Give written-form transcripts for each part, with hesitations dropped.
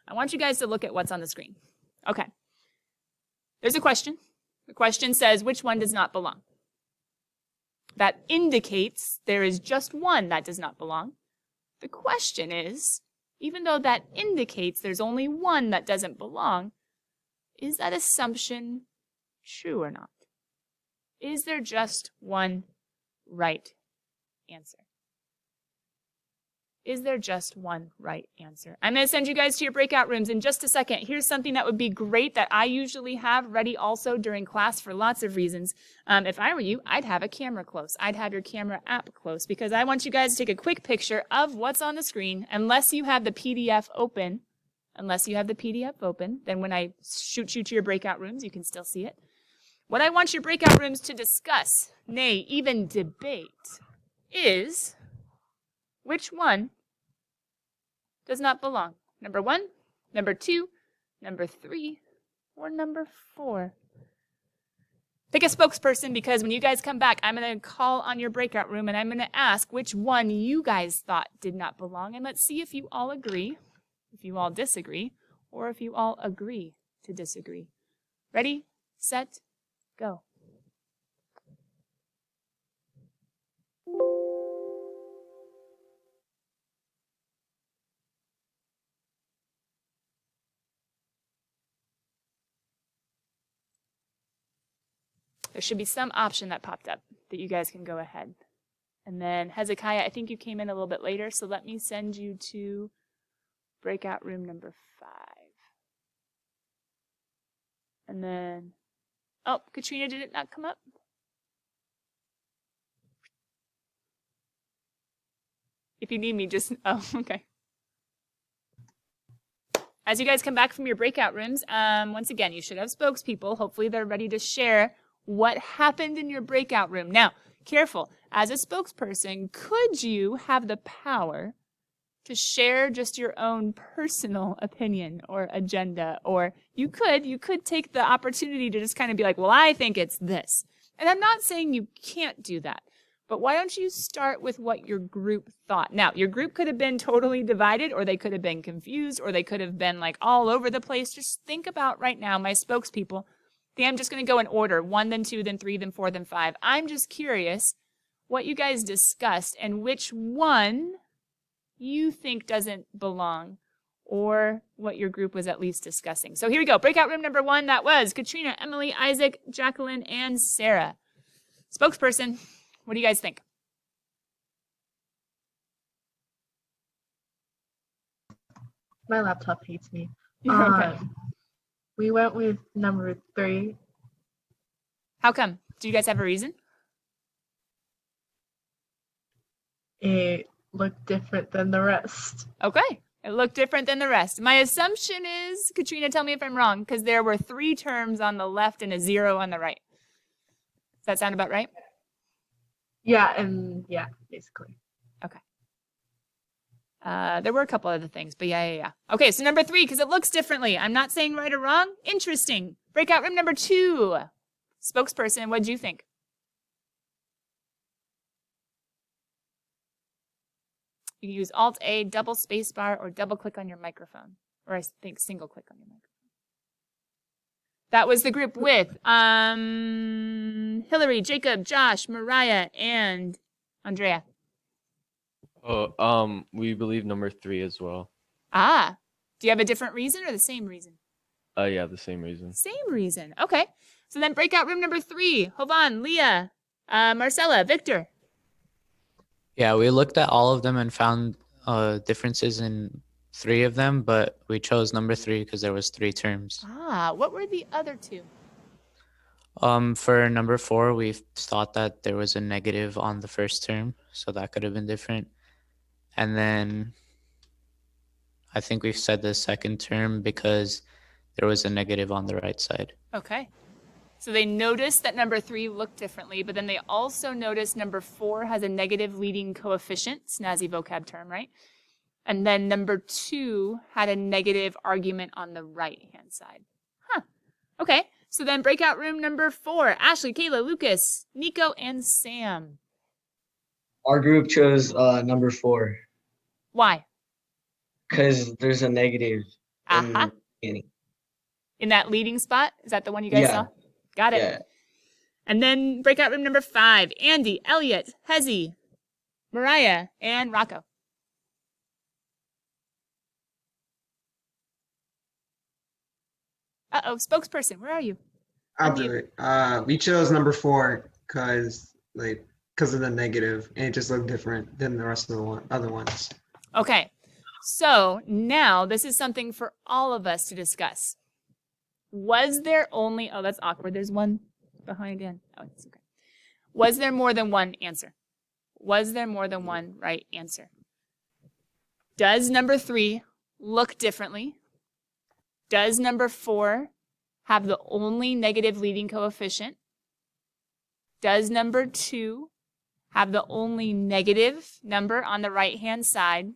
I want you guys to look at what's on the screen. Okay. There's a question. The question says, which one does not belong? That indicates there is just one that does not belong. The question is, even though that indicates there's only one that doesn't belong, is that assumption true or not? Is there just one right answer? Is there just one right answer? I'm going to send you guys to your breakout rooms in just a second. Here's something that would be great that I usually have ready also during class for lots of reasons. If I were you, I'd have a camera close. I'd have your camera app close because I want you guys to take a quick picture of what's on the screen unless you have the PDF open. Unless you have the PDF open, then when I shoot you to your breakout rooms, you can still see it. What I want your breakout rooms to discuss, nay, even debate, is which one does not belong. Number 1, number 2, number 3, or number 4. Pick a spokesperson because when you guys come back, I'm going to call on your breakout room and I'm going to ask which one you guys thought did not belong. And let's see if you all agree, if you all disagree, or if you all agree to disagree. Ready, set, go. There should be some option that popped up that you guys can go ahead. And then Hezekiah, I think you came in a little bit later, so let me send you to breakout room number 5. And then, oh, Katrina, did it not come up? If you need me, just, oh, okay. As you guys come back from your breakout rooms, once again, you should have spokespeople. Hopefully they're ready to share what happened in your breakout room. Now, careful. As a spokesperson, could you have the power to share just your own personal opinion or agenda? Or you could take the opportunity to just kind of be like, well, I think it's this. And I'm not saying you can't do that. But why don't you start with what your group thought? Now, your group could have been totally divided, or they could have been confused, or they could have been like all over the place. Just think about right now, my spokespeople. I'm just going to go in order, 1, then 2, then 3, then 4, then 5. I'm just curious what you guys discussed and which one you think doesn't belong or what your group was at least discussing. So here we go. Breakout room number 1, that was Katrina, Emily, Isaac, Jacqueline, and Sarah. Spokesperson, what do you guys think? My laptop hates me. Okay. We went with number 3. How come? Do you guys have a reason? It looked different than the rest. Okay. It looked different than the rest. My assumption is, Katrina, tell me if I'm wrong, because there were 3 terms on the left and a 0 on the right. Does that sound about right? Yeah, basically. Okay. There were a couple other things, but yeah. Okay, so number 3, because it looks differently. I'm not saying right or wrong. Interesting. Breakout room number 2. Spokesperson, what did you think? You can use Alt-A, double spacebar, or double click on your microphone. Or I think single click on your microphone. That was the group with Hillary, Jacob, Josh, Mariah, and Andrea. Oh, we believe number 3 as well. Ah, do you have a different reason or the same reason? Yeah, the same reason. Same reason. Okay. So then breakout room number 3. Hovan, Leah, Marcella, Victor. Yeah, we looked at all of them and found differences in 3 of them, but we chose number 3 because there was 3 terms. Ah, what were the other 2? For number 4, we thought that there was a negative on the first term, so that could have been different. And then I think we've said the second term because there was a negative on the right side. Okay. So they noticed that number 3 looked differently, but then they also noticed number 4 has a negative leading coefficient, snazzy vocab term, right? And then number 2 had a negative argument on the right-hand side. Huh. Okay. So then breakout room number 4, Ashley, Kayla, Lucas, Nico, and Sam. Our group chose number 4. Why? Because there's a negative Aha. in beginning. In that leading spot? Is that the one you guys saw? Got it. Yeah. And then breakout room number 5. Andy, Elliot, Hezi, Mariah, and Rocco. Uh-oh, spokesperson, where are you? I'll do it. We chose number 4 because of the negative, and it just looked different than the rest of the other ones. Okay, so now this is something for all of us to discuss. Was there only, oh, that's awkward. There's one behind in. Oh, it's okay. Was there more than one answer? Was there more than one right answer? Does number 3 look differently? Does number 4 have the only negative leading coefficient? Does number 2 have the only negative number on the right-hand side?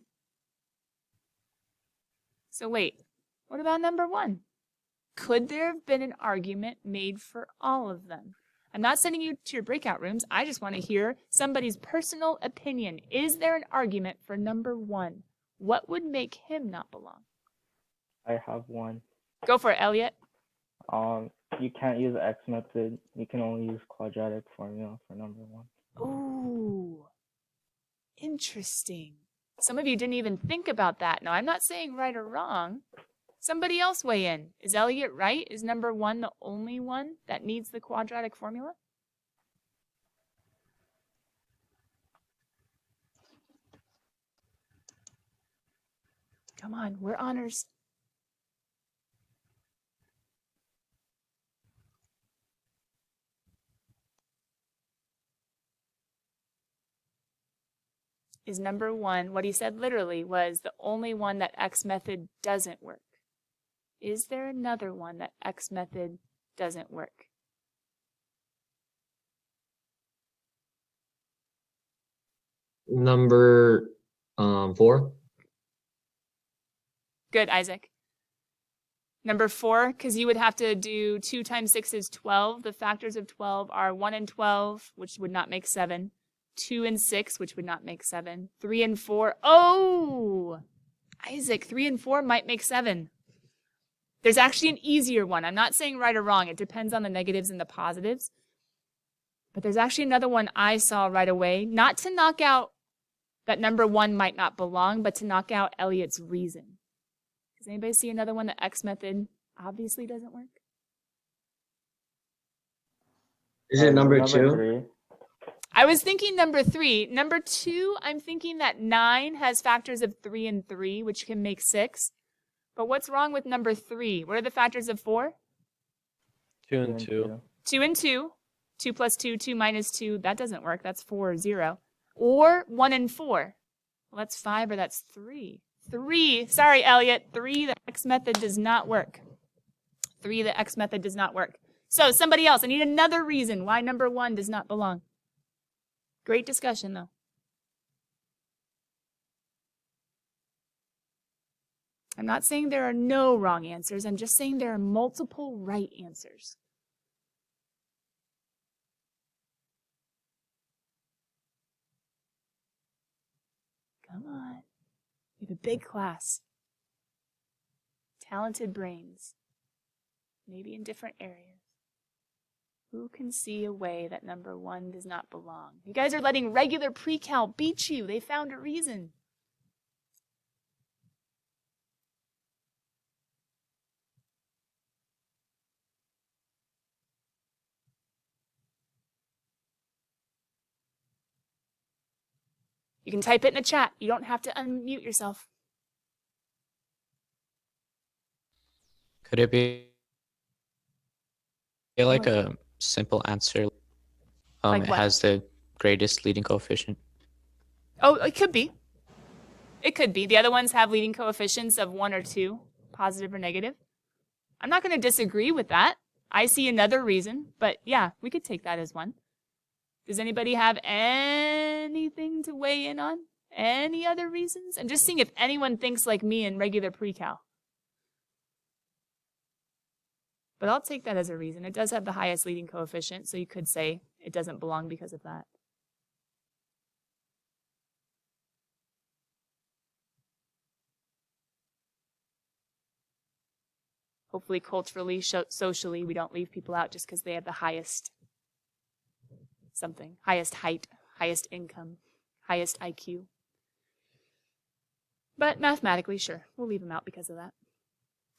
So wait, what about number 1? Could there have been an argument made for all of them? I'm not sending you to your breakout rooms. I just want to hear somebody's personal opinion. Is there an argument for number 1? What would make him not belong? I have one. Go for it, Elliot. You can't use the X method. You can only use quadratic formula for number 1. Ooh, interesting. Some of you didn't even think about that. Now, I'm not saying right or wrong. Somebody else weigh in. Is Elliot right? Is number 1 the only one that needs the quadratic formula? Come on, we're honors. Is number 1, what he said literally was the only one that X method doesn't work. Is there another one that X method doesn't work? Number 4. Good, Isaac. Number 4, because you would have to do 2 times 6 is 12. The factors of 12 are 1 and 12, which would not make 7. 2 and 6, which would not make 7. 3 and 4. Oh! Isaac, 3 and 4 might make 7. There's actually an easier one. I'm not saying right or wrong. It depends on the negatives and the positives. But there's actually another one I saw right away. Not to knock out that number 1 might not belong, but to knock out Elliot's reason. Does anybody see another one that X method obviously doesn't work? Is it number 2? 3. I was thinking number 3. Number 2, I'm thinking that 9 has factors of 3 and 3, which can make 6. But what's wrong with number 3? What are the factors of 4? 2 and 2. 2 and 2. 2 plus 2, 2 minus 2. That doesn't work. That's 4 or 0. Or 1 and 4. Well, that's 5 or that's 3. 3. Sorry, Elliot. 3, the X method does not work. 3, the X method does not work. So somebody else. I need another reason why number 1 does not belong. Great discussion, though. I'm not saying there are no wrong answers. I'm just saying there are multiple right answers. Come on. We have a big class. Talented brains. Maybe in different areas. Who can see a way that number 1 does not belong? You guys are letting regular pre-cal beat you. They found a reason. You can type it in the chat. You don't have to unmute yourself. Could it be like a simple answer? Like It what? has the greatest leading coefficient. Oh, it could be. It could be. The other ones have leading coefficients of 1 or 2, positive or negative. I'm not going to disagree with that. I see another reason, but yeah, we could take that as one. Does anybody have anything to weigh in on? Any other reasons? I'm just seeing if anyone thinks like me in regular pre-cal. But I'll take that as a reason. It does have the highest leading coefficient, so you could say it doesn't belong because of that. hopefully culturally, socially, we don't leave people out just because they have the highest something, highest height, highest income, highest IQ. But mathematically, sure, we'll leave them out because of that.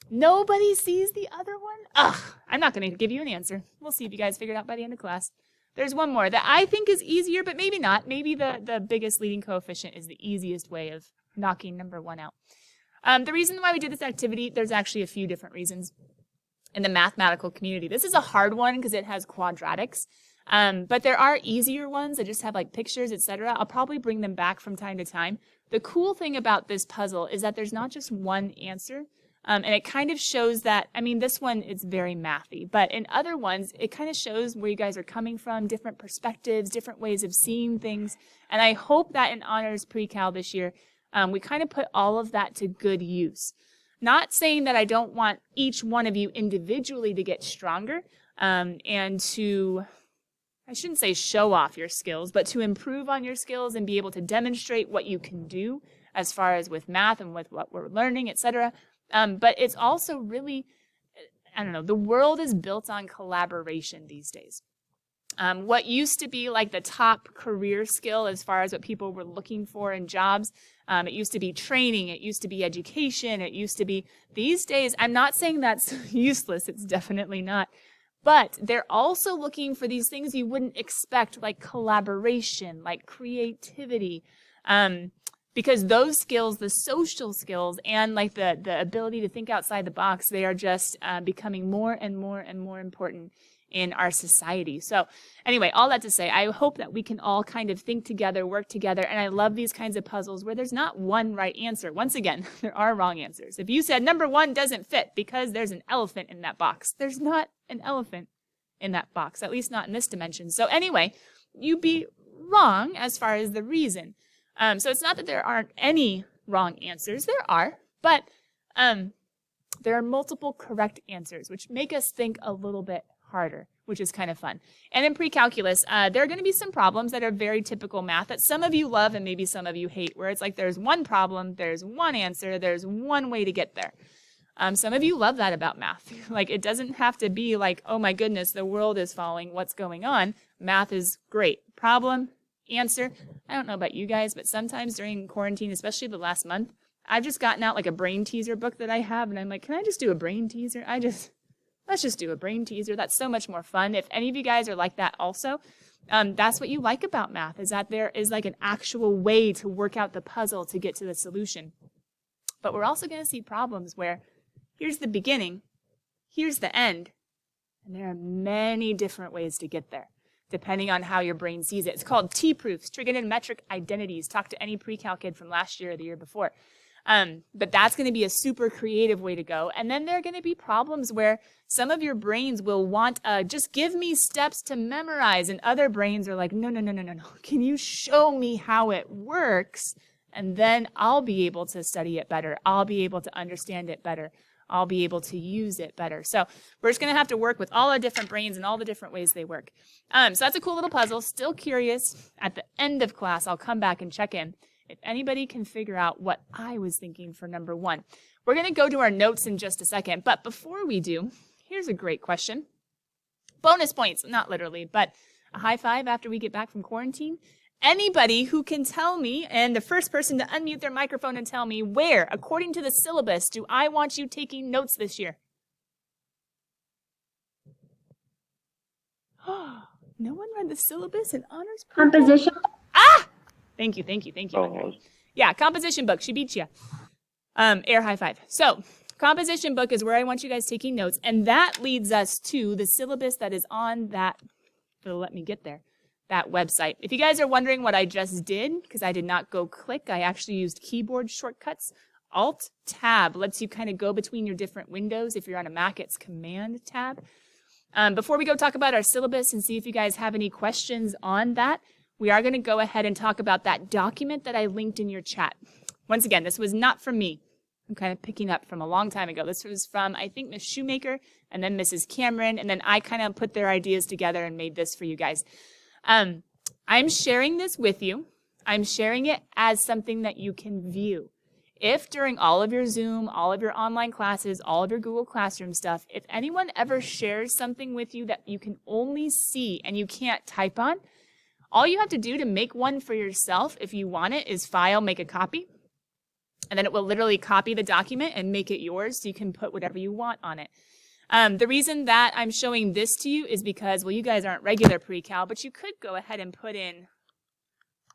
Nobody sees the other one? Ugh, I'm not going to give you an answer. We'll see if you guys figure it out by the end of class. There's one more that I think is easier, but maybe not. Maybe the biggest leading coefficient is the easiest way of knocking number 1 out. The reason why we did this activity, there's actually a few different reasons in the mathematical community. This is a hard one because it has quadratics. But there are easier ones that just have like pictures, etc. I'll probably bring them back from time to time. The cool thing about this puzzle is that there's not just one answer. And it kind of shows that, I mean, this one, it's very mathy, but in other ones, it kind of shows where you guys are coming from, different perspectives, different ways of seeing things. And I hope that in Honors Pre-Cal this year, we kind of put all of that to good use. Not saying that I don't want each one of you individually to get stronger, and to, I shouldn't say show off your skills, but to improve on your skills and be able to demonstrate what you can do as far as with math and with what we're learning, etc. But it's also really, I don't know, the world is built on collaboration these days. What used to be like the top career skill as far as what people were looking for in jobs, it used to be training, it used to be education, it used to be, these days, I'm not saying that's useless, it's definitely not. But they're also looking for these things you wouldn't expect, like collaboration, like creativity, because those skills, the social skills, and like the ability to think outside the box, they are just becoming more and more and more important in our society. So anyway, all that to say, I hope that we can all kind of think together, work together, and I love these kinds of puzzles where there's not one right answer. Once again, there are wrong answers. If you said number 1 doesn't fit because there's an elephant in that box, there's not an elephant in that box, at least not in this dimension. So anyway, you'd be wrong as far as the reason. So it's not that there aren't any wrong answers. There are, but there are multiple correct answers, which make us think a little bit harder, which is kind of fun. And in pre-calculus, there are going to be some problems that are very typical math that some of you love and maybe some of you hate, where it's like there's one problem, there's one answer, there's one way to get there. Some of you love that about math. Like, it doesn't have to be like, oh my goodness, the world is falling, what's going on? Math is great. Problem, answer. I don't know about you guys, but sometimes during quarantine, especially the last month, I've just gotten out like a brain teaser book that I have, and I'm like, can I just do a brain teaser? Let's just do a brain teaser. That's so much more fun. If any of you guys are like that also, that's what you like about math, is that there is like an actual way to work out the puzzle to get to the solution. But we're also going to see problems where here's the beginning, here's the end, and there are many different ways to get there, depending on how your brain sees it. It's called T-proofs, trigonometric identities. Talk to any pre-cal kid from last year or the year before. But that's going to be a super creative way to go. And then there are going to be problems where some of your brains will want, just give me steps to memorize. And other brains are like, no. Can you show me how it works? And then I'll be able to study it better. I'll be able to understand it better. I'll be able to use it better. So we're just going to have to work with all our different brains and all the different ways they work. So that's a cool little puzzle. Still curious. At the end of class, I'll come back and check in if anybody can figure out what I was thinking for number 1. We're going to go to our notes in just a second. But before we do, here's a great question. Bonus points, not literally, but a high five after we get back from quarantine. Anybody who can tell me, and the first person to unmute their microphone and tell me where, according to the syllabus, do I want you taking notes this year? No one read the syllabus in honors? Composition. Ah! Thank you. Oh, Yeah, composition book. She beat you. Air high five. So, composition book is where I want you guys taking notes, and that leads us to the syllabus that is on that, let me get there, that website. If you guys are wondering what I just did, because I did not go click, I actually used keyboard shortcuts. Alt-Tab lets you kind of go between your different windows. If you're on a Mac, it's Command-Tab. Before we go talk about our syllabus and see if you guys have any questions on that, we are going to go ahead and talk about that document that I linked in your chat. Once again, this was not from me. I'm kind of picking up from a long time ago. This was from, I think, Ms. Shoemaker and then Mrs. Cameron, and then I kind of put their ideas together and made this for you guys. I'm sharing this with you. I'm sharing it as something that you can view. if during all of your Zoom, all of your online classes, all of your Google Classroom stuff, if anyone ever shares something with you that you can only see and you can't type on, all you have to do to make one for yourself, if you want it, is file, make a copy. And then it will literally copy the document and make it yours so you can put whatever you want on it. The reason that I'm showing this to you is because, well, you guys aren't regular pre-cal, but you could go ahead and put in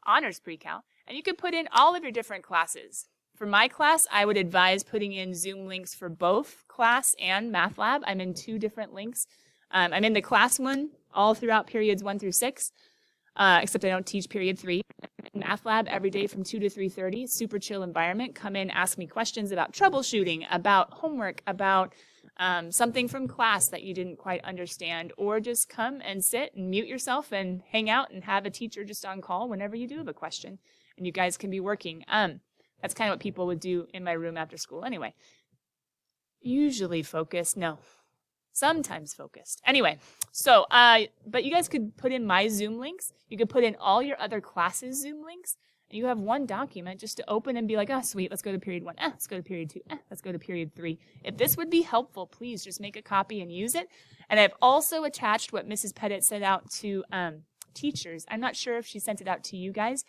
honors pre-cal, and you could put in all of your different classes. For my class, I would advise putting in Zoom links for both class and math lab. I'm in 2 different links. I'm in the class one all throughout periods 1 through 6, except I don't teach period 3. Math lab every day from 2 to 3:30, super chill environment. Come in, ask me questions about troubleshooting, about homework, about something from class that you didn't quite understand, or just come and sit and mute yourself and hang out and have a teacher just on call whenever you do have a question, and you guys can be working. That's kind of what people would do in my room after school anyway. Usually focused, no, sometimes focused. Anyway, so, but you guys could put in my Zoom links. You could put in all your other classes' Zoom links. And you have one document just to open and be like, oh, sweet, let's go to period 1. Let's go to period 2. Let's go to period 3. If this would be helpful, please just make a copy and use it. And I've also attached what Mrs. Pettit sent out to teachers. I'm not sure if she sent it out to you guys,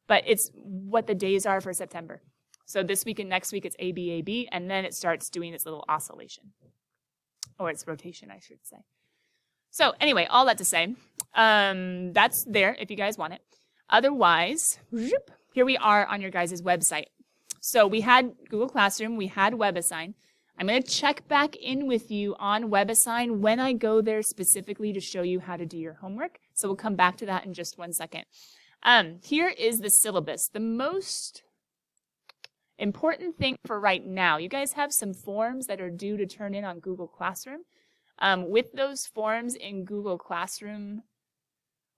but it's what the days are for September. So this week and next week, it's ABAB, and then it starts doing its little oscillation. Or its rotation, I should say. So anyway, all that to say, that's there if you guys want it. Otherwise, here we are on your guys' website. So we had Google Classroom, we had WebAssign. I'm going to check back in with you on WebAssign when I go there specifically to show you how to do your homework. So we'll come back to that in just 1 second. Here is the syllabus. The most important thing for right now, you guys have some forms that are due to turn in on Google Classroom. With those forms in Google Classroom,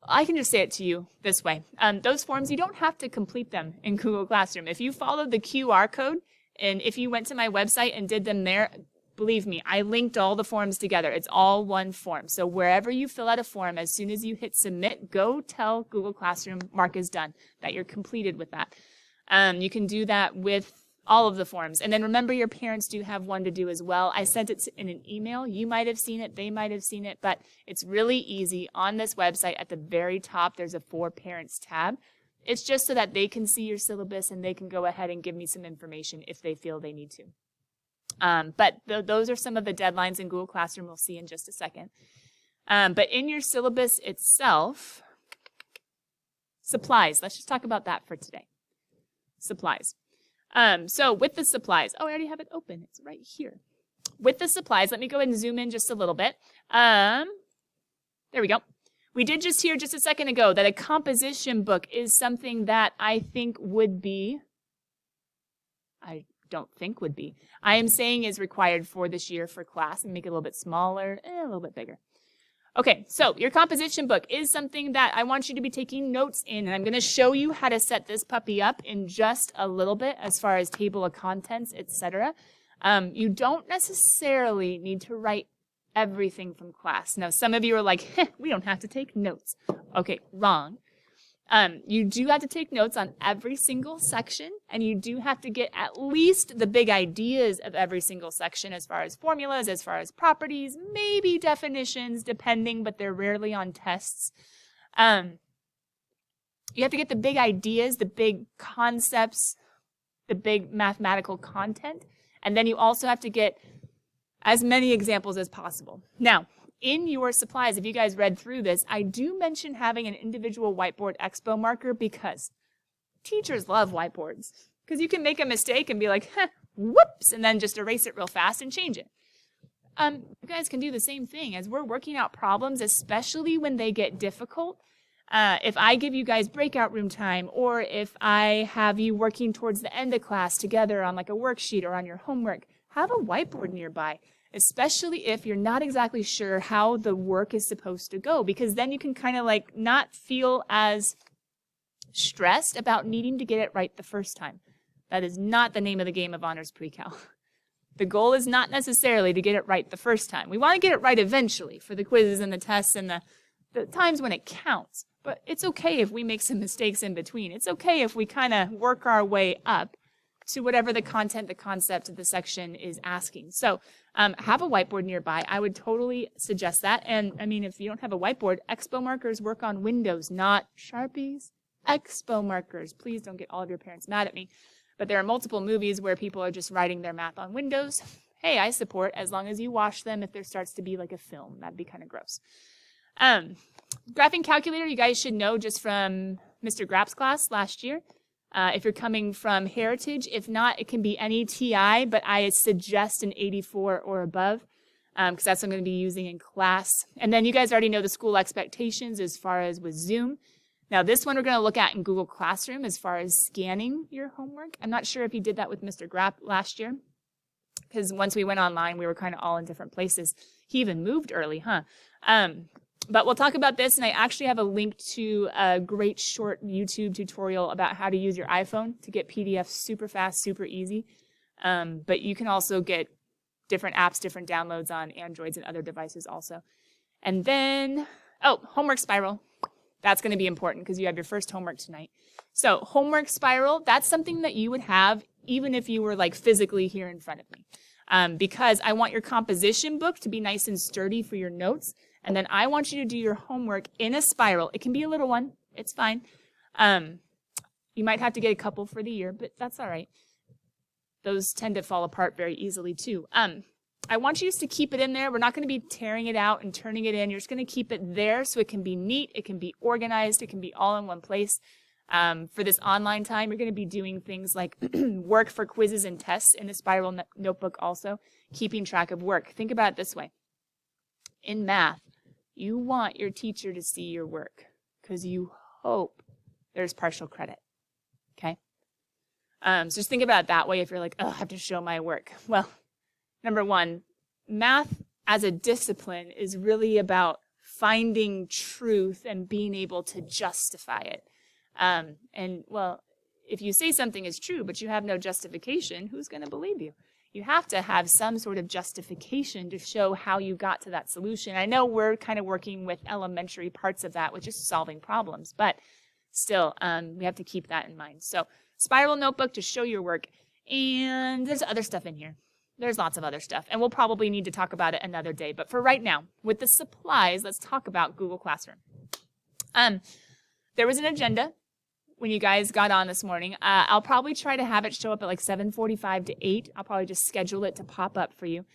I can just say it to you this way. Those forms, you don't have to complete them in Google Classroom. If you followed the QR code and if you went to my website and did them there, believe me, I linked all the forms together. It's all one form. So wherever you fill out a form, as soon as you hit submit, go tell Google Classroom mark is done, that you're completed with that. You can do that with all of the forms. And then remember, your parents do have one to do as well. I sent it in an email. You might have seen it. They might have seen it. But it's really easy. On this website, at the very top, there's a For Parents tab. It's just so that they can see your syllabus and they can go ahead and give me some information if they feel they need to. But those are some of the deadlines in Google Classroom we'll see in just a second. But in your syllabus itself, supplies. Let's just talk about that for today. Supplies. So with the supplies, I already have it open. It's right here. With the supplies, let me go ahead and zoom in just a little bit. There we go. We did just hear just a second ago that a composition book is something that I am saying is required for this year for class, and make it a little bit smaller, a little bit bigger. Okay, so your composition book is something that I want you to be taking notes in, and I'm going to show you how to set this puppy up in just a little bit as far as table of contents, etc. You don't necessarily need to write everything from class. Now, some of you are like, we don't have to take notes. Okay, wrong. You do have to take notes on every single section, and you do have to get at least the big ideas of every single section as far as formulas, as far as properties, maybe definitions, depending, but they're rarely on tests. You have to get the big ideas, the big concepts, the big mathematical content, and then you also have to get as many examples as possible. Now, in your supplies, if you guys read through this, I do mention having an individual whiteboard expo marker because teachers love whiteboards. Because you can make a mistake and be like, whoops, and then just erase it real fast and change it. You guys can do the same thing as we're working out problems, especially when they get difficult. If I give you guys breakout room time, or if I have you working towards the end of class together on like a worksheet or on your homework, have a whiteboard nearby. Especially if you're not exactly sure how the work is supposed to go, because then you can kind of like not feel as stressed about needing to get it right the first time. That is not the name of the game of Honors Pre-Cal. The goal is not necessarily to get it right the first time. We want to get it right eventually for the quizzes and the tests and the times when it counts. But it's okay if we make some mistakes in between. It's okay if we kind of work our way up to whatever the content, the concept of the section is asking. So have a whiteboard nearby. I would totally suggest that. And I mean, if you don't have a whiteboard, Expo markers work on Windows, not Sharpies. Expo markers. Please don't get all of your parents mad at me. But there are multiple movies where people are just writing their math on Windows. Hey, I support as long as you wash them. If there starts to be like a film, that'd be kind of gross. Graphing calculator, you guys should know just from Mr. Grapp's class last year. If you're coming from Heritage, if not, it can be any TI, but I suggest an 84 or above because that's what I'm going to be using in class. And then you guys already know the school expectations as far as with Zoom. Now, this one we're going to look at in Google Classroom as far as scanning your homework. I'm not sure if he did that with Mr. Grapp last year because once we went online, we were kind of all in different places. He even moved early, huh? But we'll talk about this, and I actually have a link to a great short YouTube tutorial about how to use your iPhone to get PDFs super fast, super easy. But you can also get different apps, different downloads on Androids and other devices also. And then, homework spiral. That's going to be important because you have your first homework tonight. So homework spiral, that's something that you would have even if you were like physically here in front of me. Because I want your composition book to be nice and sturdy for your notes. And then I want you to do your homework in a spiral. It can be a little one. It's fine. You might have to get a couple for the year, but that's all right. Those tend to fall apart very easily too. I want you to keep it in there. We're not going to be tearing it out and turning it in. You're just going to keep it there so it can be neat. It can be organized. It can be all in one place. For this online time, you're going to be doing things like work for quizzes and tests in the spiral notebook also, keeping track of work. Think about it this way. In math, you want your teacher to see your work because you hope there's partial credit, okay? So just think about it that way if you're like, oh, I have to show my work. Well, number one, math as a discipline is really about finding truth and being able to justify it. And well, if you say something is true, but you have no justification, who's going to believe you? You have to have some sort of justification to show how you got to that solution. I know we're kind of working with elementary parts of that, which is solving problems, but still, we have to keep that in mind. So spiral notebook to show your work. And there's other stuff in here. There's lots of other stuff, and we'll probably need to talk about it another day. But for right now, with the supplies, let's talk about Google Classroom. There was an agenda when you guys got on this morning. I'll probably try to have it show up at like 7:45 to 8. I'll probably just schedule it to pop up for you.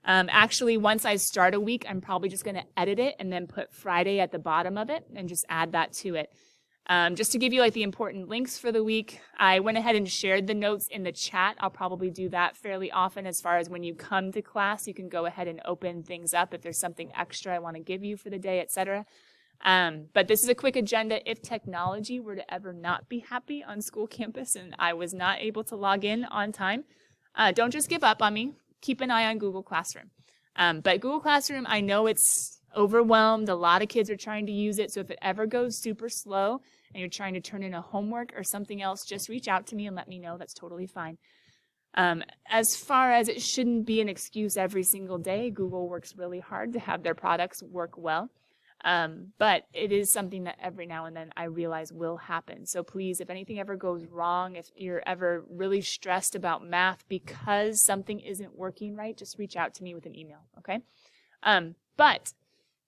Actually, once I start a week, I'm probably just going to edit it and then put Friday at the bottom of it and just add that to it. Just to give you like the important links for the week, I went ahead and shared the notes in the chat. I'll probably do that fairly often as far as when you come to class, you can go ahead and open things up if there's something extra I want to give you for the day, etc. But this is a quick agenda. If technology were to ever not be happy on school campus and I was not able to log in on time, don't just give up on me. Keep an eye on Google Classroom. But Google Classroom, I know it's overwhelmed. A lot of kids are trying to use it. So if it ever goes super slow and you're trying to turn in a homework or something else, just reach out to me and let me know. That's totally fine. As far as it shouldn't be an excuse every single day, Google works really hard to have their products work well. But it is something that every now and then I realize will happen. So please, if anything ever goes wrong, if you're ever really stressed about math because something isn't working right, just reach out to me with an email, okay? But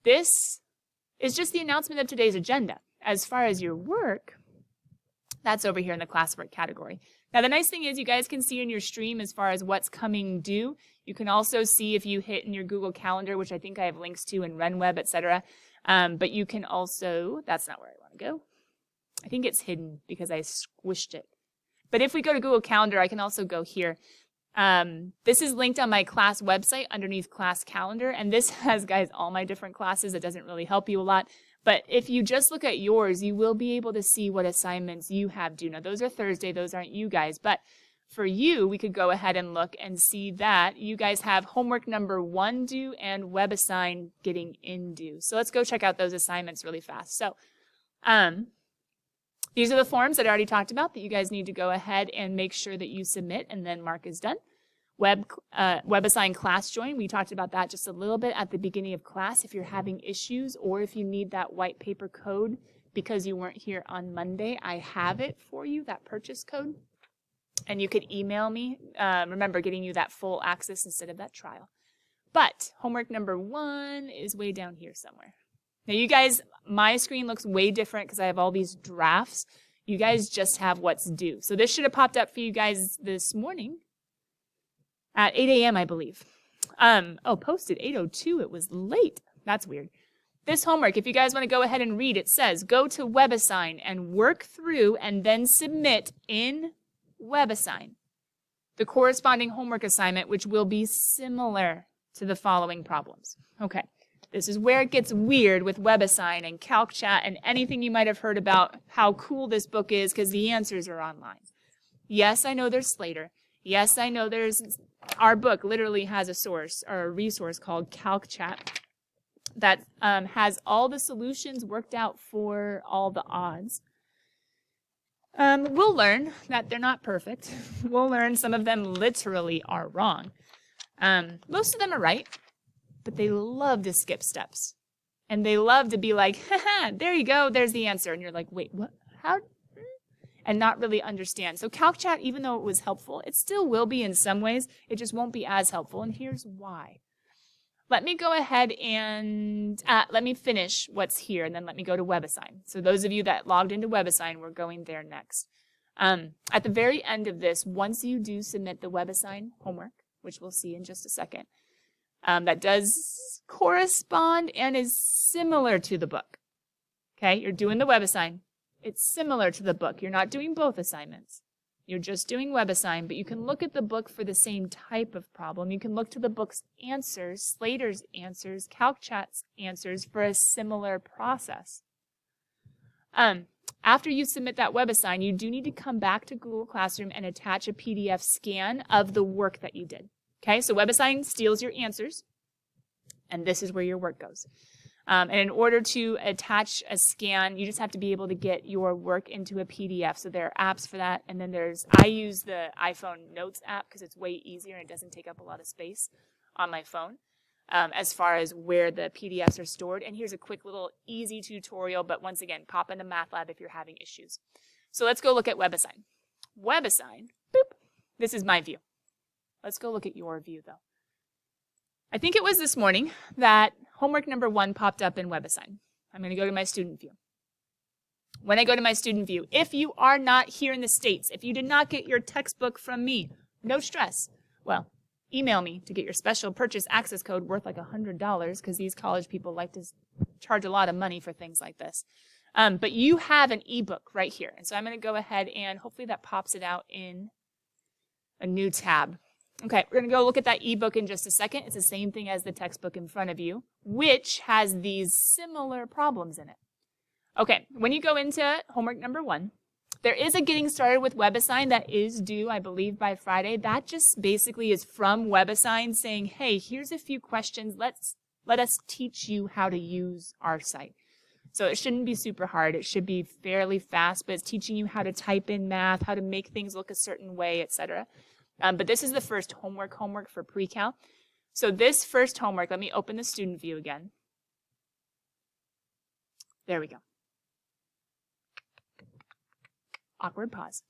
this is just the announcement of today's agenda. As far as your work, that's over here in the classwork category. Now, the nice thing is you guys can see in your stream as far as what's coming due. You can also see if you hit in your Google Calendar, which I think I have links to in RenWeb, etc. But you can also, that's not where I want to go. I think it's hidden because I squished it. But if we go to Google Calendar, I can also go here. This is linked on my class website underneath class calendar. And this has, guys, all my different classes. It doesn't really help you a lot. But if you just look at yours, you will be able to see what assignments you have due. Now, those are Thursday. Those aren't you guys. But for you, we could go ahead and look and see that you guys have homework number 1 due and WebAssign getting in due. So let's go check out those assignments really fast. So these are the forms that I already talked about that you guys need to go ahead and make sure that you submit and then mark is done. WebAssign class join, we talked about that just a little bit at the beginning of class. If you're having issues or if you need that white paper code because you weren't here on Monday, I have it for you, that purchase code. And you could email me. Remember, getting you that full access instead of that trial. But homework number 1 is way down here somewhere. Now, you guys, my screen looks way different because I have all these drafts. You guys just have what's due. So this should have popped up for you guys this morning at 8 a.m., I believe. Posted 8:02. It was late. That's weird. This homework, if you guys want to go ahead and read, it says, go to WebAssign and work through and then submit in WebAssign the corresponding homework assignment, which will be similar to the following problems. Okay, this is where it gets weird with WebAssign and CalcChat and anything you might have heard about how cool this book is because the answers are online. Yes, I know there's Slater. Yes, I know our book literally has a source or a resource called CalcChat that has all the solutions worked out for all the odds. We'll learn that they're not perfect. We'll learn some of them literally are wrong. Most of them are right, but they love to skip steps. And they love to be like, haha, there you go, there's the answer. And you're like, wait, what? How? And not really understand. So CalcChat, even though it was helpful, it still will be in some ways. It just won't be as helpful. And here's why. Let me go ahead and let me finish what's here, and then let me go to WebAssign. So those of you that logged into WebAssign, we're going there next. At the very end of this, once you do submit the WebAssign homework, which we'll see in just a second, that does correspond and is similar to the book. Okay, you're doing the WebAssign. It's similar to the book. You're not doing both assignments. You're just doing WebAssign, but you can look at the book for the same type of problem. You can look to the book's answers, Slater's answers, CalcChat's answers for a similar process. After you submit that WebAssign, you do need to come back to Google Classroom and attach a PDF scan of the work that you did. Okay, so WebAssign steals your answers, and this is where your work goes. And in order to attach a scan, you just have to be able to get your work into a PDF. So there are apps for that. And then I use the iPhone Notes app because it's way easier and it doesn't take up a lot of space on my phone as far as where the PDFs are stored. And here's a quick little easy tutorial. But once again, pop into MathLab if you're having issues. So let's go look at WebAssign. WebAssign, boop. This is my view. Let's go look at your view though. I think it was this morning that homework number 1 popped up in WebAssign. I'm going to go to my student view. When I go to my student view, if you are not here in the States, if you did not get your textbook from me, no stress. Well, email me to get your special purchase access code worth like $100 because these college people like to charge a lot of money for things like this. But you have an ebook right here. And so I'm going to go ahead and hopefully that pops it out in a new tab. Okay, we're going to go look at that ebook in just a second. It's the same thing as the textbook in front of you, which has these similar problems in it. Okay, when you go into homework number 1, there is a getting started with WebAssign that is due, I believe, by Friday. That just basically is from WebAssign saying, hey, here's a few questions. Let us teach you how to use our site. So it shouldn't be super hard. It should be fairly fast, but it's teaching you how to type in math, how to make things look a certain way, etc. But this is the first homework for pre-cal. So this first homework, let me open the student view again. There we go. Awkward pause.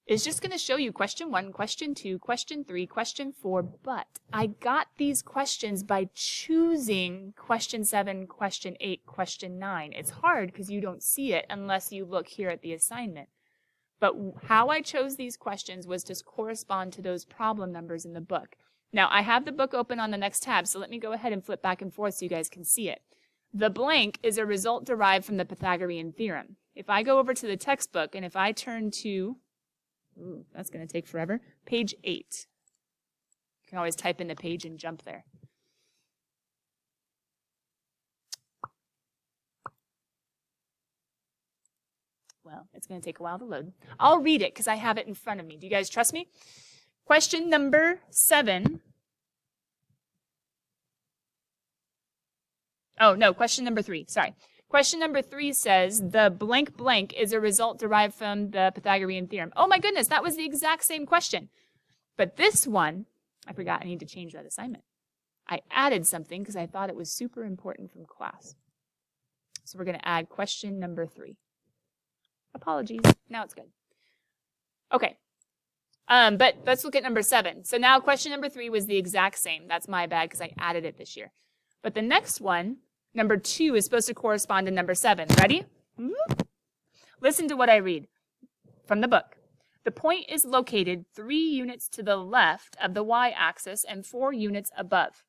It's just going to show you question 1, question 2, question 3, question 4, but I got these questions by choosing question 7, question 8, question 9. It's hard because you don't see it unless you look here at the assignment. But how I chose these questions was to correspond to those problem numbers in the book. Now, I have the book open on the next tab, so let me go ahead and flip back and forth so you guys can see it. The blank is a result derived from the Pythagorean theorem. If I go over to the textbook and if I turn to, that's going to take forever, page 8. You can always type in the page and jump there. Well, it's going to take a while to load. I'll read it because I have it in front of me. Do you guys trust me? Question number 7. Oh, no, question number 3. Sorry. Question number 3 says, the blank blank is a result derived from the Pythagorean theorem. Oh my goodness, that was the exact same question. But this one, I forgot I need to change that assignment. I added something because I thought it was super important from class. So we're going to add question number 3. Apologies. Now it's good. Okay. But let's look at number 7. So now question number 3 was the exact same. That's my bad because I added it this year. But the next one, number 2, is supposed to correspond to number 7. Ready? Listen to what I read from the book. The point is located 3 units to the left of the y-axis and 4 units above.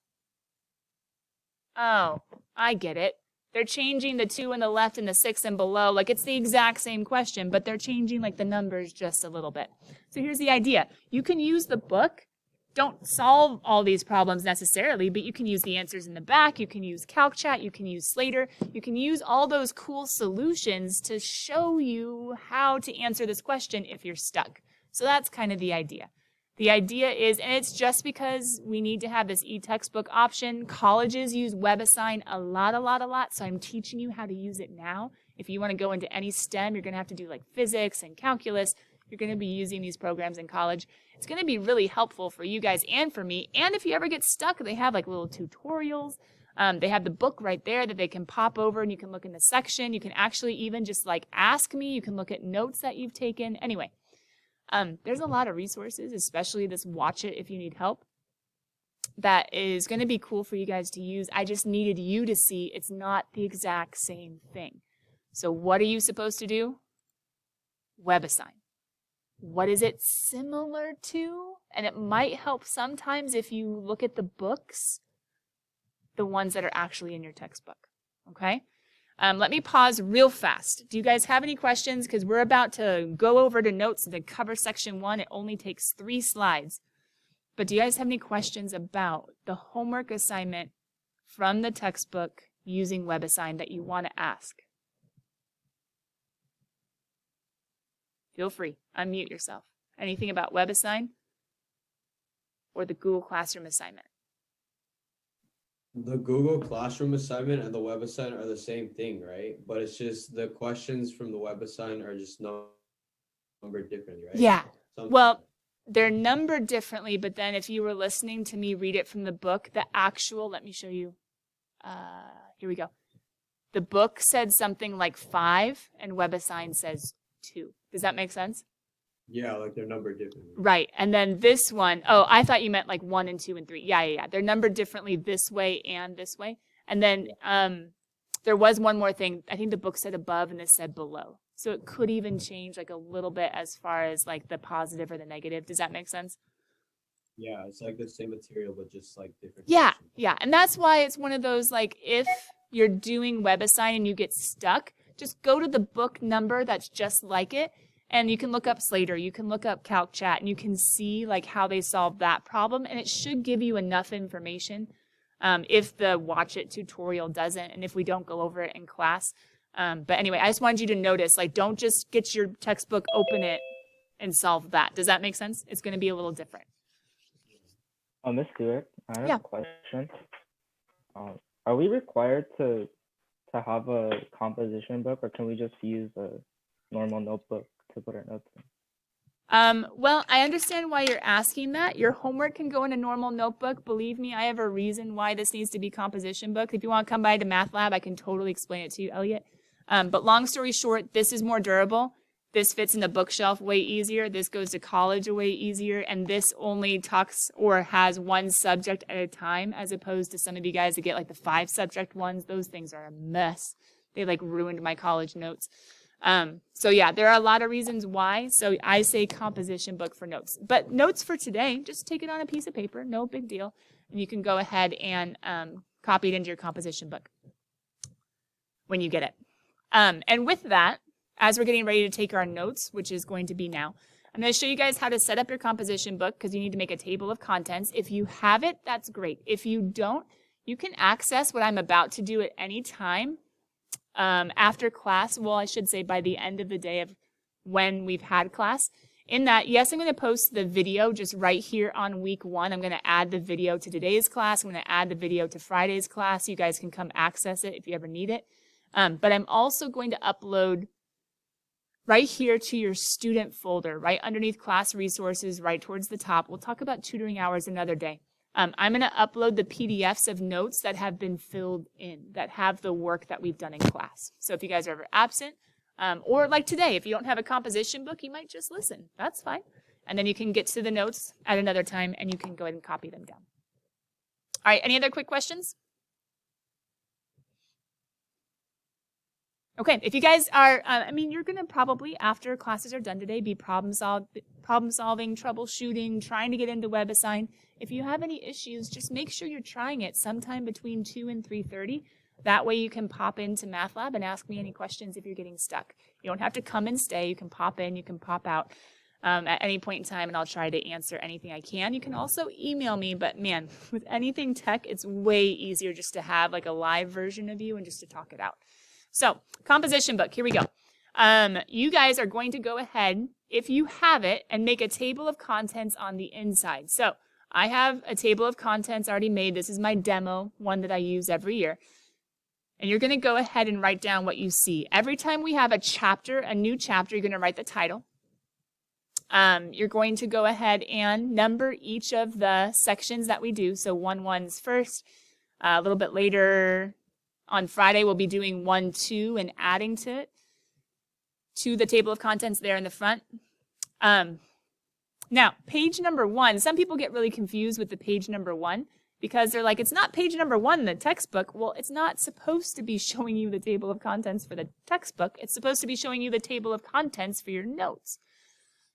Oh, I get it. They're changing the 2 on the left and the 6 and below. Like, it's the exact same question, but they're changing, like, the numbers just a little bit. So here's the idea. You can use the book. Don't solve all these problems necessarily, but you can use the answers in the back. You can use CalcChat. You can use Slater. You can use all those cool solutions to show you how to answer this question if you're stuck. So that's kind of the idea. The idea is, and it's just because we need to have this e-textbook option. Colleges use WebAssign a lot, so I'm teaching you how to use it now. If you want to go into any STEM, you're going to have to do like physics and calculus. You're going to be using these programs in college. It's going to be really helpful for you guys and for me. And if you ever get stuck, they have like little tutorials. They have the book right there that they can pop over and you can look in the section. You can actually even just like ask me. You can look at notes that you've taken. Anyway. There's a lot of resources, especially this Watch It if you need help, that is going to be cool for you guys to use. I just needed you to see it's not the exact same thing. So what are you supposed to do? WebAssign. What is it similar to? And it might help sometimes if you look at the books, the ones that are actually in your textbook. Okay? Let me pause real fast. Do you guys have any questions? Because we're about to go over to notes and to cover section 1. It only takes 3 slides. But do you guys have any questions about the homework assignment from the textbook using WebAssign that you want to ask? Feel free. Unmute yourself. Anything about WebAssign or the Google Classroom assignment? The Google Classroom assignment and the WebAssign are the same thing, right? But it's just the questions from the WebAssign are just numbered differently, right? Yeah. Well, they're numbered differently, but then if you were listening to me read it from the book, the actual, let me show you. Here we go. The book said something like 5 and WebAssign says 2. Does that make sense? Yeah, like they're numbered differently. Right. And then this one, oh, I thought you meant like 1 and 2 and 3. Yeah. They're numbered differently this way and this way. And then there was one more thing. I think the book said above and this said below. So it could even change like a little bit as far as like the positive or the negative. Does that make sense? Yeah, it's like the same material, but just like different. Yeah. questions. Yeah. And that's why it's one of those, like, if you're doing WebAssign and you get stuck, just go to the book number that's just like it. And you can look up Slater, you can look up CalcChat, and you can see like how they solve that problem. And it should give you enough information if the Watch It tutorial doesn't, and if we don't go over it in class. But anyway, I just wanted you to notice, like, don't just get your textbook, open it, and solve that. Does that make sense? It's going to be a little different. Miss Stewart, I have Yeah. a question. Are we required to have a composition book, or can we just use a normal notebook to put our notes in? Well, I understand why you're asking that. Your homework can go in a normal notebook. Believe me, I have a reason why this needs to be composition book. If you want to come by to Math Lab, I can totally explain it to you, Elliot. But long story short, this is more durable. This fits in the bookshelf way easier. This goes to college way easier. And this only talks or has one subject at a time, as opposed to some of you guys that get like the 5 subject ones. Those things are a mess. They like ruined my college notes. So yeah, there are a lot of reasons why. So I say composition book for notes, but notes for today, just take it on a piece of paper. No big deal. And you can go ahead and, copy it into your composition book when you get it. And with that, as we're getting ready to take our notes, which is going to be now, I'm going to show you guys how to set up your composition book because you need to make a table of contents. If you have it, that's great. If you don't, you can access what I'm about to do at any time. After class, well, I should say by the end of the day of when we've had class. In that, yes, I'm going to post the video just right here on week 1. I'm going to add the video to today's class. I'm going to add the video to Friday's class. You guys can come access it if you ever need it. But I'm also going to upload right here to your student folder, right underneath class resources, right towards the top. We'll talk about tutoring hours another day. I'm going to upload the PDFs of notes that have been filled in, that have the work that we've done in class. So if you guys are ever absent, or like today, if you don't have a composition book, you might just listen. That's fine. And then you can get to the notes at another time and you can go ahead and copy them down. All right, any other quick questions? Okay, if you guys are, you're going to probably, after classes are done today, be problem solving, troubleshooting, trying to get into WebAssign. If you have any issues, just make sure you're trying it sometime between 2 and 3:30. That way you can pop into Math Lab and ask me any questions if you're getting stuck. You don't have to come and stay. You can pop in, you can pop out at any point in time, and I'll try to answer anything I can. You can also email me, but man, with anything tech, it's way easier just to have like a live version of you and just to talk it out. So, composition book, here we go. You guys are going to go ahead, if you have it, and make a table of contents on the inside. So, I have a table of contents already made. This is my demo, one that I use every year. And you're going to go ahead and write down what you see. Every time we have a chapter, a new chapter, you're going to write the title. You're going to go ahead and number each of the sections that we do. So 1-1's first, a little bit later on Friday, we'll be doing 1-2 and adding to the table of contents there in the front. Now, page number 1, some people get really confused with the page number 1 because they're like, it's not page number 1 in the textbook. Well, it's not supposed to be showing you the table of contents for the textbook. It's supposed to be showing you the table of contents for your notes.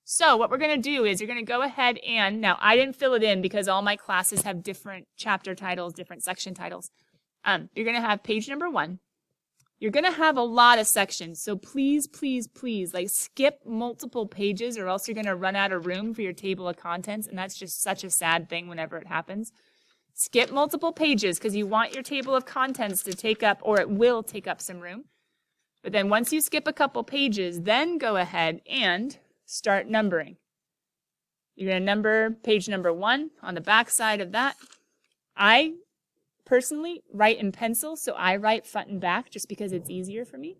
So what we're going to do is you're going to go ahead and, now I didn't fill it in because all my classes have different chapter titles, different section titles. You're going to have page number 1. You're going to have a lot of sections. So please, please, please, like skip multiple pages or else you're going to run out of room for your table of contents. And that's just such a sad thing whenever it happens. Skip multiple pages because you want your table of contents to take up, or it will take up some room. But then once you skip a couple pages, then go ahead and start numbering. You're going to number page number 1 on the back side of that. I personally write in pencil, so I write front and back just because it's easier for me.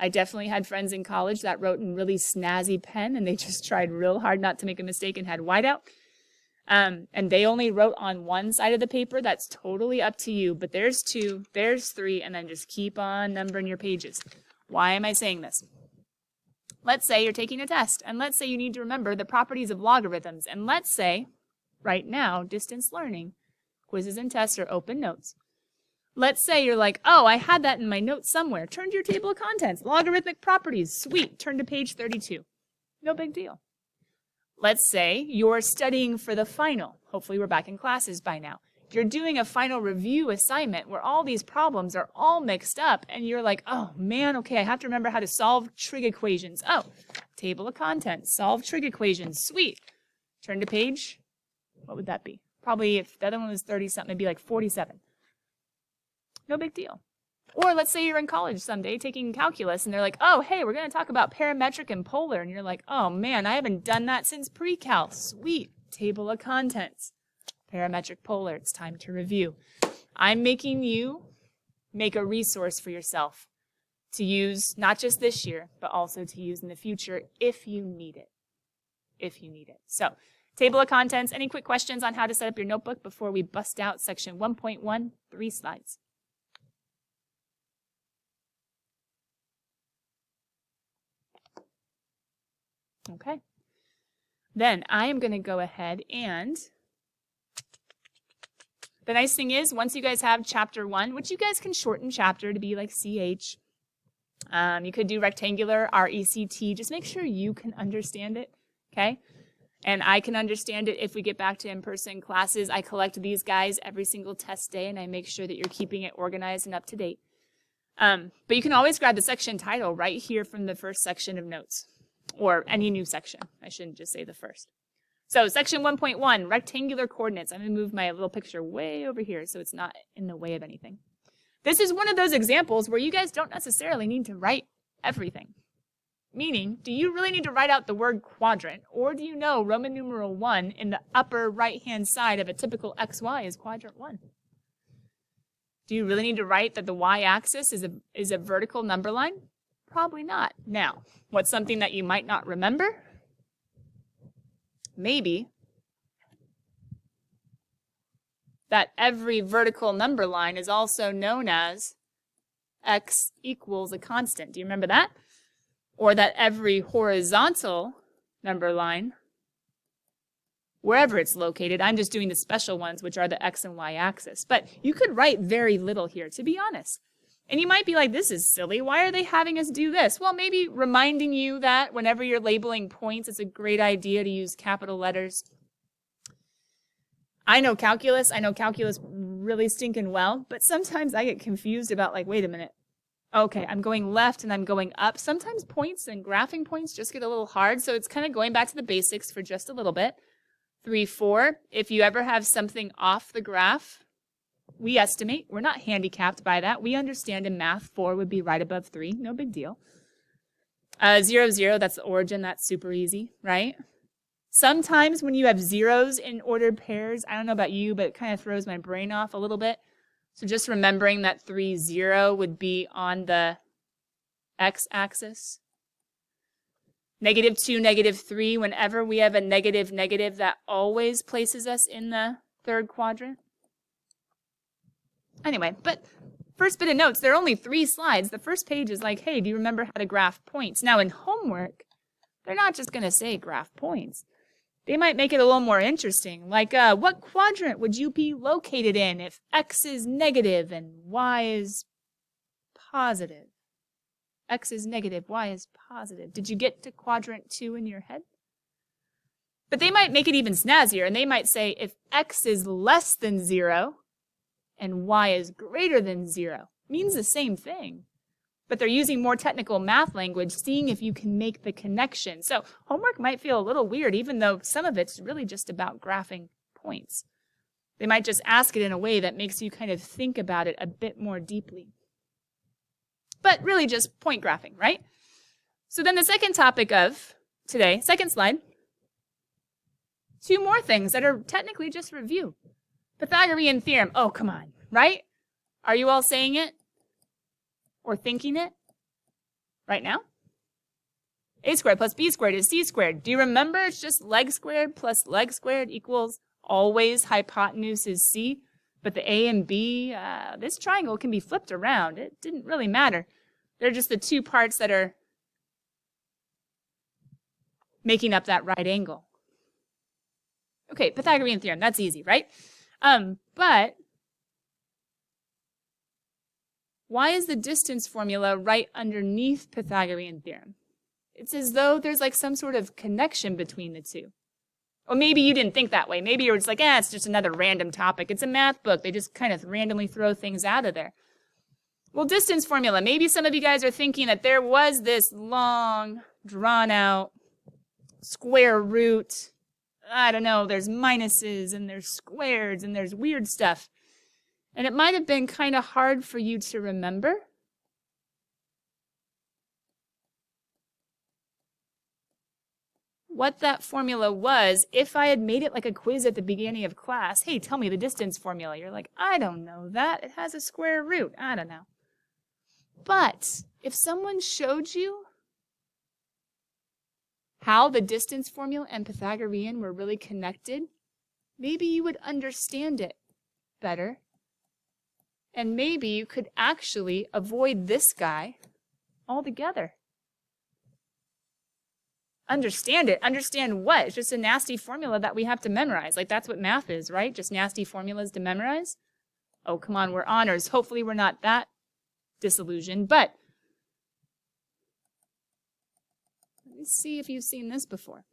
I definitely had friends in college that wrote in really snazzy pen and they just tried real hard not to make a mistake and had whiteout. And they only wrote on one side of the paper. That's totally up to you, but there's 2, there's 3, and then just keep on numbering your pages. Why am I saying this? Let's say you're taking a test, and let's say you need to remember the properties of logarithms, and let's say, right now, distance learning, quizzes and tests are open notes. Let's say you're like, oh, I had that in my notes somewhere. Turn to your table of contents, logarithmic properties, sweet, turn to page 32. No big deal. Let's say you're studying for the final. Hopefully we're back in classes by now. You're doing a final review assignment where all these problems are all mixed up and you're like, oh man, okay, I have to remember how to solve trig equations. Oh, table of contents, solve trig equations, sweet. Turn to page, what would that be? Probably if the other one was 30 something, it'd be like 47. No big deal. Or let's say you're in college someday taking calculus and they're like, oh, hey, we're going to talk about parametric and polar. And you're like, oh man, I haven't done that since pre-cal. Sweet. Table of contents. Parametric polar. It's time to review. I'm making you make a resource for yourself to use not just this year, but also to use in the future if you need it. If you need it. So, table of contents. Any quick questions on how to set up your notebook before we bust out section 1.1, 3 slides? Okay. Then I am going to go ahead and the nice thing is once you guys have chapter 1, which you guys can shorten chapter to be like CH. You could do rectangular, RECT. Just make sure you can understand it. Okay. And I can understand it if we get back to in-person classes. I collect these guys every single test day and I make sure that you're keeping it organized and up to date. But you can always grab the section title right here from the first section of notes. Or any new section. I shouldn't just say the first. So section 1.1, rectangular coordinates. I'm going to move my little picture way over here so it's not in the way of anything. This is one of those examples where you guys don't necessarily need to write everything. Meaning, do you really need to write out the word quadrant? Or do you know Roman numeral 1 in the upper right-hand side of a typical XY is quadrant 1? Do you really need to write that the y-axis is a vertical number line? Probably not. Now, what's something that you might not remember? Maybe that every vertical number line is also known as x equals a constant. Do you remember that? Or that every horizontal number line wherever it's located. I'm just doing the special ones, which are the X and Y axis. But you could write very little here, to be honest. And you might be like, this is silly. Why are they having us do this? Well, maybe reminding you that whenever you're labeling points, it's a great idea to use capital letters. I know calculus really stinking well, but sometimes I get confused about like, wait a minute. Okay, I'm going left and I'm going up. Sometimes points and graphing points just get a little hard, so it's kind of going back to the basics for just a little bit. 3, 4, if you ever have something off the graph, we estimate. We're not handicapped by that. We understand in math 4 would be right above 3. No big deal. 0, 0, that's the origin. That's super easy, right? Sometimes when you have zeros in ordered pairs, I don't know about you, but it kind of throws my brain off a little bit. So just remembering that 3, 0 would be on the x-axis. -2, -3, whenever we have a negative, that always places us in the third quadrant. Anyway, but first bit of notes, there are only 3 slides. The first page is like, hey, do you remember how to graph points? Now in homework, they're not just going to say graph points. They might make it a little more interesting. Like, what quadrant would you be located in if x is negative and y is positive? X is negative, y is positive. Did you get to quadrant 2 in your head? But they might make it even snazzier, and they might say if x is less than 0 and y is greater than 0, means the same thing. But they're using more technical math language, seeing if you can make the connection. So homework might feel a little weird, even though some of it's really just about graphing points. They might just ask it in a way that makes you kind of think about it a bit more deeply. But really just point graphing, right? So then the second topic of today, second slide, 2 more things that are technically just review. Pythagorean theorem. Oh, come on, right? Are you all saying it? Or thinking it right now? A squared plus b squared is c squared. Do you remember it's just leg squared plus leg squared equals always hypotenuse is c? But the a and b, this triangle can be flipped around. It didn't really matter. They're just the 2 parts that are making up that right angle. Okay, Pythagorean theorem, that's easy, right? But why is the distance formula right underneath Pythagorean theorem? It's as though there's like some sort of connection between the 2. Or maybe you didn't think that way. Maybe you were just like, it's just another random topic. It's a math book. They just kind of randomly throw things out of there. Well, distance formula. Maybe some of you guys are thinking that there was this long, drawn-out square root. I don't know, there's minuses and there's squares and there's weird stuff. And it might have been kind of hard for you to remember. What that formula was if I had made it like a quiz at the beginning of class. Hey, tell me the distance formula. You're like, I don't know that. It has a square root. I don't know. But if someone showed you how the distance formula and Pythagorean were really connected, maybe you would understand it better. And maybe you could actually avoid this guy altogether. Understand it. Understand what? It's just a nasty formula that we have to memorize. Like that's what math is, right? Just nasty formulas to memorize. Oh, come on, we're honors. Hopefully we're not that disillusioned. But let me see if you've seen this before.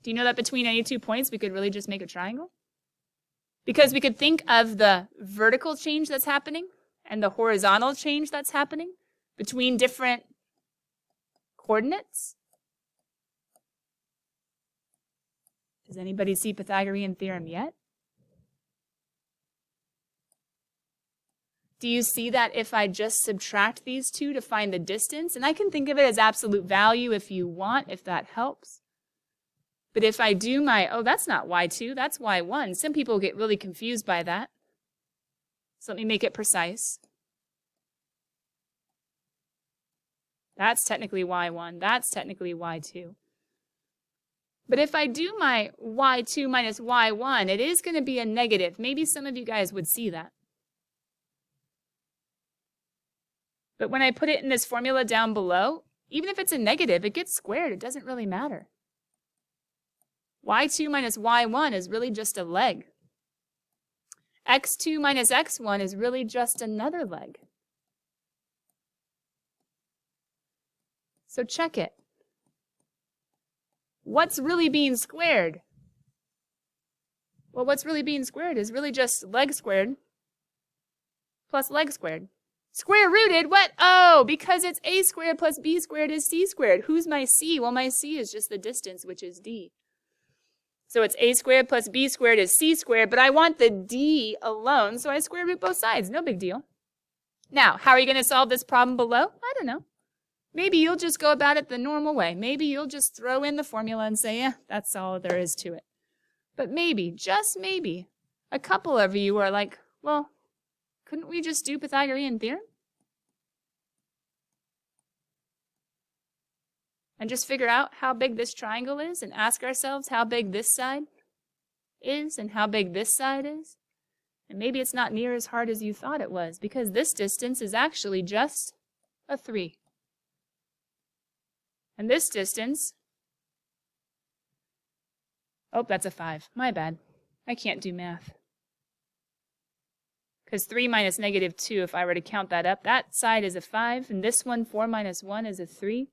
Do you know that between any 2 points we could really just make a triangle? Because we could think of the vertical change that's happening and the horizontal change that's happening between different coordinates. Does anybody see Pythagorean theorem yet? Do you see that if I just subtract these 2 to find the distance, and I can think of it as absolute value if you want, if that helps. But if I do that's not y2, that's y1. Some people get really confused by that. So let me make it precise. That's technically y1. That's technically y2. But if I do my y2 minus y1, it is going to be a negative. Maybe some of you guys would see that. But when I put it in this formula down below, even if it's a negative, it gets squared. It doesn't really matter. y2 minus y1 is really just a leg. x2 minus x1 is really just another leg. So check it. What's really being squared? Well, what's really being squared is really just leg squared plus leg squared. Square rooted, what? Oh, because it's a squared plus b squared is c squared. Who's my c? Well, my c is just the distance, which is d. So it's a squared plus b squared is c squared, but I want the d alone, so I square root both sides. No big deal. Now, how are you going to solve this problem below? I don't know. Maybe you'll just go about it the normal way. Maybe you'll just throw in the formula and say, yeah, that's all there is to it. But maybe, just maybe, a couple of you are like, well, couldn't we just do Pythagorean theorem? And just figure out how big this triangle is and ask ourselves how big this side is and how big this side is. And maybe it's not near as hard as you thought it was, because this distance is actually just a 3. And this distance, oh, that's a 5. My bad. I can't do math. Because 3 minus negative 2, if I were to count that up, that side is a 5, and this one, 4 minus 1, is a 3.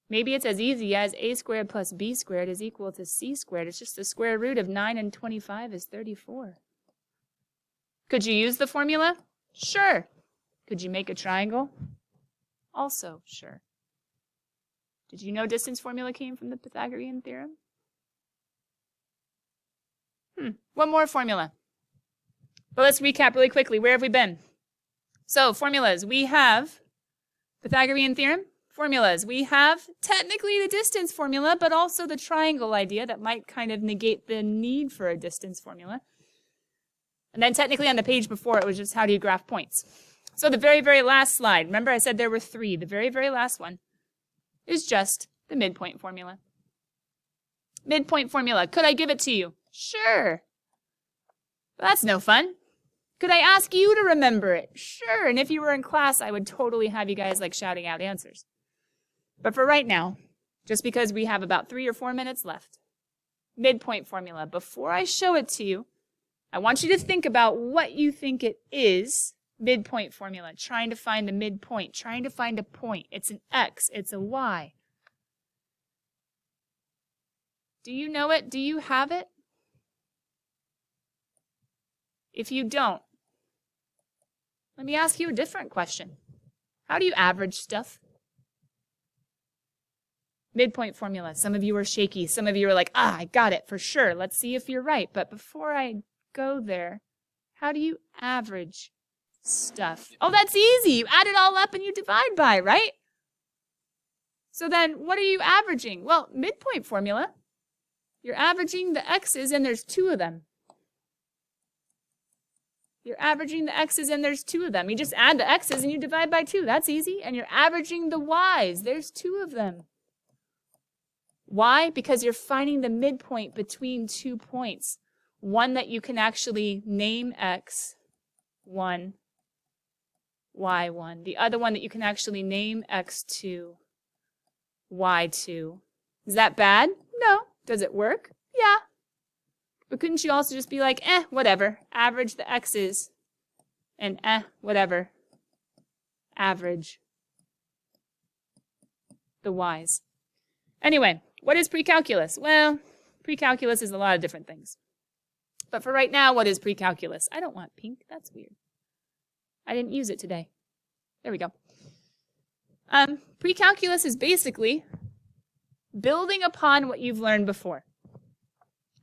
Maybe it's as easy as a squared plus b squared is equal to c squared. It's just the square root of 9 and 25 is 34. Could you use the formula? Sure. Could you make a triangle? Also, sure. Did you know distance formula came from the Pythagorean theorem? One more formula. But let's recap really quickly. Where have we been? So, formulas. We have Pythagorean theorem. Formulas. We have technically the distance formula, but also the triangle idea that might kind of negate the need for a distance formula. And then technically on the page before, it was just how do you graph points. So the very, very last slide. Remember I said there were 3. The very, very last one is just the midpoint formula. Midpoint formula. Could I give it to you? Sure. But that's no fun. Could I ask you to remember it? Sure. And if you were in class, I would totally have you guys like shouting out answers. But for right now, just because we have about 3 or 4 minutes left, midpoint formula. Before I show it to you, I want you to think about what you think it is. Midpoint formula, trying to find the midpoint, trying to find a point. It's an X, it's a Y. Do you know it? Do you have it? If you don't, let me ask you a different question. How do you average stuff? Midpoint formula. Some of you are shaky. Some of you are like, I got it for sure. Let's see if you're right. But before I go there, how do you average stuff? Oh, that's easy. You add it all up and you divide by, right? So then what are you averaging? Well, midpoint formula. You're averaging the x's and there's 2 of them. You're averaging the x's and there's 2 of them. You just add the x's and you divide by 2. That's easy. And you're averaging the y's. There's 2 of them. Why? Because you're finding the midpoint between 2 points. One that you can actually name x1, y1. The other one that you can actually name x2, y2. Is that bad? No. Does it work? Yeah. But couldn't you also just be like, whatever. Average the x's and whatever. Average the y's. Anyway, what is precalculus? Well, precalculus is a lot of different things. But for right now, what is precalculus? I don't want pink. That's weird. I didn't use it today. There we go. Precalculus is basically building upon what you've learned before.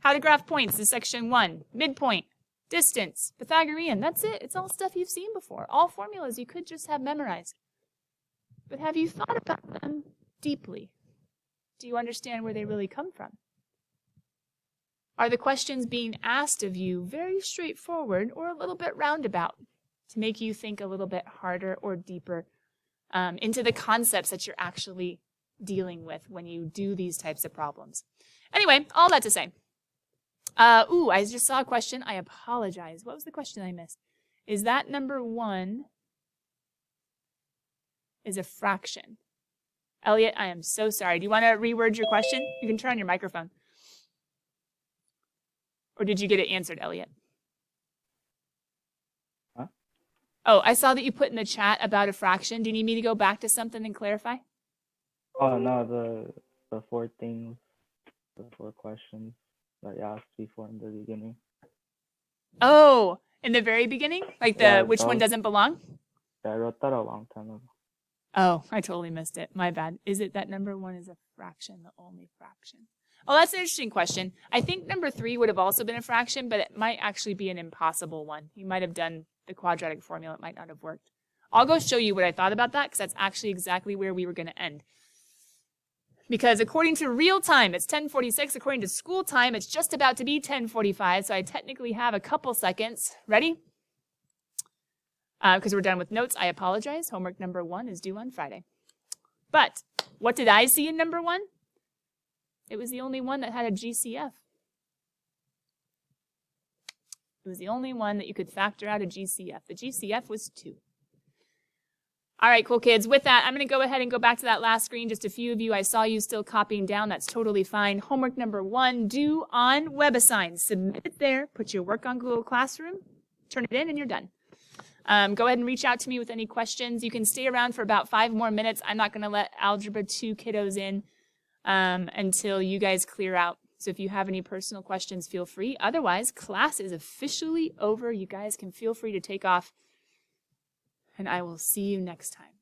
How to graph points is section 1. Midpoint, distance, Pythagorean. That's it. It's all stuff you've seen before. All formulas you could just have memorized. But have you thought about them deeply? Do you understand where they really come from? Are the questions being asked of you very straightforward or a little bit roundabout to make you think a little bit harder or deeper into the concepts that you're actually dealing with when you do these types of problems? Anyway, all that to say. I just saw a question. I apologize. What was the question I missed? Is that number 1 is a fraction? Elliot, I am so sorry. Do you want to reword your question? You can turn on your microphone. Or did you get it answered, Elliot? Huh? Oh, I saw that you put in the chat about a fraction. Do you need me to go back to something and clarify? Oh no, the 4 things, the 4 questions that you asked before in the beginning. Oh, in the very beginning? Like the Yeah, which one those- doesn't belong? Yeah, I wrote that a long time ago. Oh, I totally missed it. My bad. Is it that number 1 is a fraction, the only fraction? Oh, that's an interesting question. I think number 3 would have also been a fraction, but it might actually be an impossible one. You might have done the quadratic formula. It might not have worked. I'll go show you what I thought about that because that's actually exactly where we were going to end. Because according to real time, it's 10:46. According to school time, it's just about to be 10:45. So I technically have a couple seconds. Ready? Because we're done with notes, I apologize. Homework number 1 is due on Friday. But what did I see in number 1? It was the only one that had a GCF. It was the only one that you could factor out a GCF. The GCF was 2. All right, cool kids. With that, I'm going to go ahead and go back to that last screen. Just a few of you, I saw you still copying down. That's totally fine. Homework number 1, due on WebAssign. Submit it there. Put your work on Google Classroom. Turn it in, and you're done. Go ahead and reach out to me with any questions. You can stay around for about 5 more minutes. I'm not going to let Algebra 2 kiddos in until you guys clear out. So if you have any personal questions, feel free. Otherwise, class is officially over. You guys can feel free to take off. And I will see you next time.